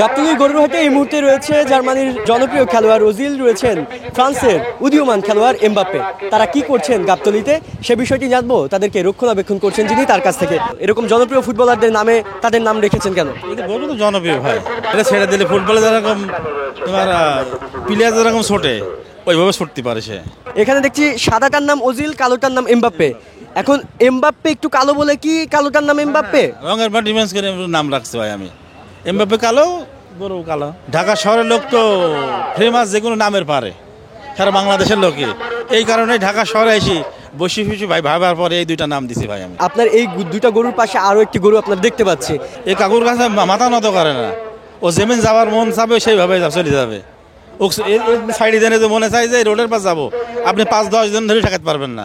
গাবতলী গরুরহাটে এই মুহূর্তে রয়েছে জার্মানির জনপ্রিয় খেলোয়াড় ওজিল, রয়েছেন ফ্রান্সের উদীয়মান খেলোয়াড় এমবাপ্পে। তারা কি করছেন গাবতলীতে সে বিষয়টি জানবো তাদেরকে রক্ষণাবেক্ষণ করছেন যিনি, তার কাছ থেকে। এরকম জনপ্রিয় ফুটবলারদের নামে তাদের নাম রেখেছেন কেন? গরু তো জনপ্রিয় ভাই, এটা ছেড়ে দিলে ফুটবলে যেরকম তোমার প্লেয়ার যেরকম ছোটে ওইভাবে ছুটতে পারে সে। এখানে দেখছি সাদাটার নাম ওজিল, কালোটার নাম এমবাপ্পে। এখন এমবাপ্পে একটু কালো বলে কি কালোটার নাম এমবাপ্পে? রঙের বা ডিফেন্স করে নাম রাখছে ভাই আমি। এমবাপ্পে কালো, গরু কালো। ঢাকা শহরের লোক তো ফেমাস যে কোনো নামের পারে, সারা বাংলাদেশের লোকে। এই কারণে ঢাকা শহরে এসে বসে বসে ভাই ভাবার পরে এই দুইটা নাম দিছি ভাই আমি। আপনার এই দুইটা গরুর পাশে আরো একটি গরু আপনার দেখতে পাচ্ছি। এই কাকুর কাছে মাথা নত করে না, ও যেমন যাবার মন চাবে সেইভাবে চলে যাবে। ও সাইডে জেনে যে মনে চাই যে রোডের পাশ যাবো, আপনি 5-10 জন ধরে ঠেকাতে পারবেন না,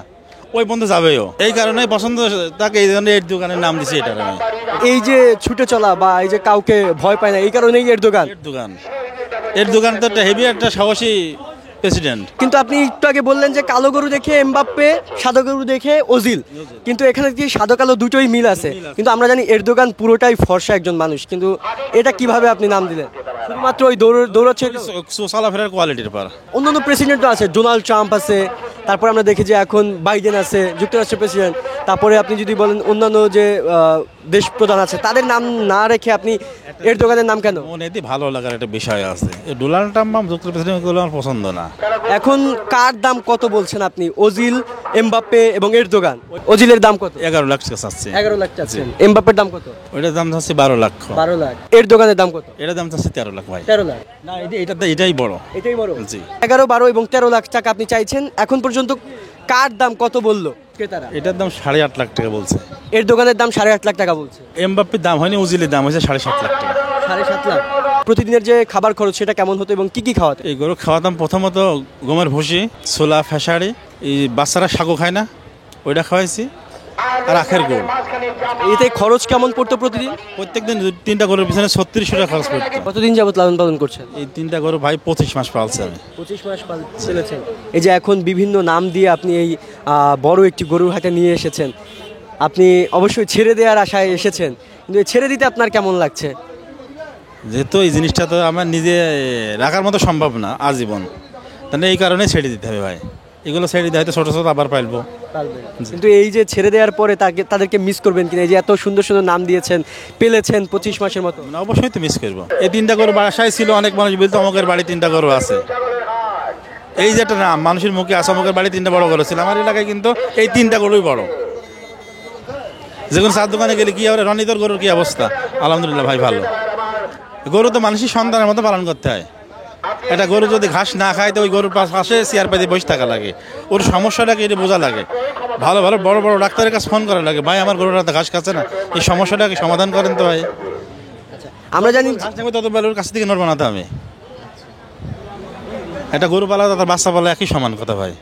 ওই পর্যন্ত যাবেও। এই কারণে পছন্দ তাকে, এই জন্য এর দোকানের নাম দিছি এটা আমি। এই যে ছুটে চলা বা এই যে কাউকে ভয় পায় না, এই কারণেই এর দোকান। এর দোকান তো একটা হেভি, একটা সাহসী প্রেসিডেন্ট। কিন্তু আপনি একটু আগে বললেন যে কালো গরু দেখে এমবাপ্পে, সাদা গরু দেখে ওজিল, কিন্তু এখানে কি সাদা কালো দুটোই মিল আছে। কিন্তু আমরা জানি এর দোকান পুরোটাই ফর্সা একজন মানুষ, কিন্তু এটা কিভাবে আপনি নাম দিলেন? শুধুমাত্র ওই দৌড়াচ্ছে চলাফেরার কোয়ালিটির পর। অন্যান্য প্রেসিডেন্টও আছে, ডোনাল্ড ট্রাম্প আছে, তারপরে আমরা দেখি যে এখন বাইডেন আছে, যুক্তরাষ্ট্রের প্রেসিডেন্ট। তারপরে আপনি যদি বলেন অন্যান্য যে দেশ প্রধান আছে, তাদের নাম না রেখে আপনি এর দোকানের নাম কেন? মনে ভালো লাগার একটা বিষয় আছে, ডোনাল্ড ট্রাম্প যুক্তরাষ্ট্রের প্রেসিডেন্ট আমার পছন্দ না। এখন কার দাম কত বলছেন আপনি? ওজিল, এমবাপ্পে এবং এর দোকান। ওজিলের দাম কত? 11 লাখ চাচ্ছে। 11 লাখ চাচ্ছেন। এমবাপ্পের দাম কত? ওইটার দাম চাচ্ছে 12 লাখ। 12 লাখ। এর দোকানের দাম কত? এটার দাম চাচ্ছে 13 লাখ ভাই। 13 লাখ না, এটাই বড়। এটাই বড়। জি। 11, 12 এবং 13 লাখ টাকা আপনি চাইছেন। এখন পর্যন্ত কার দাম কত বললো ক্রেতারা? এটার দাম 8.5 লাখ টাকা বলছে। এর দোকানের দাম 8.5 লাখ টাকা বলছে। এমবাপ্পের দাম হয়নি, উজিলের দাম হয়েছে 7.5 লাখ টাকা। 7.5 লাখ। প্রতিদিনের যে খাবার খরচ সেটা কেমন হতো এবং কি কি খাওয়াতে? এই গরু খাওয়াতাম প্রথমত গমের ভুসি, ছোলা, ফেসারি। এই বাচ্চারা সাগু খায় না, ওইটা খাওয়াইছি। আর আখের গুড়। এতে খরচ কেমন পড়তো প্রতিদিন? প্রত্যেকদিন 3টা গরুর পিছনে 3600 টাকা খরচ পড়তো। কতদিন যাবত লালন পালন করছেন? এই 3টা গরু ভাই 25 মাস পালছে আমি। 25 মাস পালছেন। এই যে এখন বিভিন্ন নাম দিয়ে আপনি এই বড় একটি গরুর হাটে নিয়ে এসেছেন, আপনি অবশ্যই ছেড়ে দেওয়ার আশায় এসেছেন, কিন্তু ছেড়ে দিতে আপনার কেমন লাগছে? যেহেতু এই জিনিসটা তো আমার নিজে রাখার মতো সম্ভব না আজীবন, তাহলে এই কারণে ছেড়ে দিতে হবে ভাই। এগুলো ছেড়ে দিতে হয়তো ছোটো ছোটো আবার পাইলবো। কিন্তু এই যে ছেড়ে দেওয়ার পরে তাদেরকে মিস করবেন কিনা? এই যে এত সুন্দর সুন্দর নাম দিয়েছেন, পেলেছেন 25 মাসের মতো। অবশ্যই তো মিস করবো। এই 3টা গরু বাসায় ছিল, অনেক মানুষ বলতো অমুকের বাড়ি 3টা গরু আছে। এই যে একটা নাম মানুষের মুখে আসে, অমুকের বাড়ি 3টা বড় গরু ছিল। আমার এলাকায় কিন্তু এই 3টা গরুই বড়। যে কোনো চার দোকানে গেলে কি হবে, রনিতর গরুর কি অবস্থা? আলহামদুলিল্লাহ ভাই ভালো। গরু তো মানুষের সন্তানের মতো পালন করতে হয়। একটা গরু যদি ঘাস না খায় তো ওই গরুর পাশে চেয়ার পাইতে বসে থাকা লাগে, ওর সমস্যাটাকে এটা বোঝা লাগে। ভালো ভালো বড় বড় ডাক্তারের কাছে ফোন করা লাগে, ভাই আমার গরুটা তো ঘাস খাচ্ছে না, এই সমস্যাটাকে সমাধান করেন তো ভাই। আমরা জানি তত বেলার কাছ থেকে নড়বো না তো আমি। একটা গরু পালা তার বাচ্চা পালা একই সমান কথা ভাই।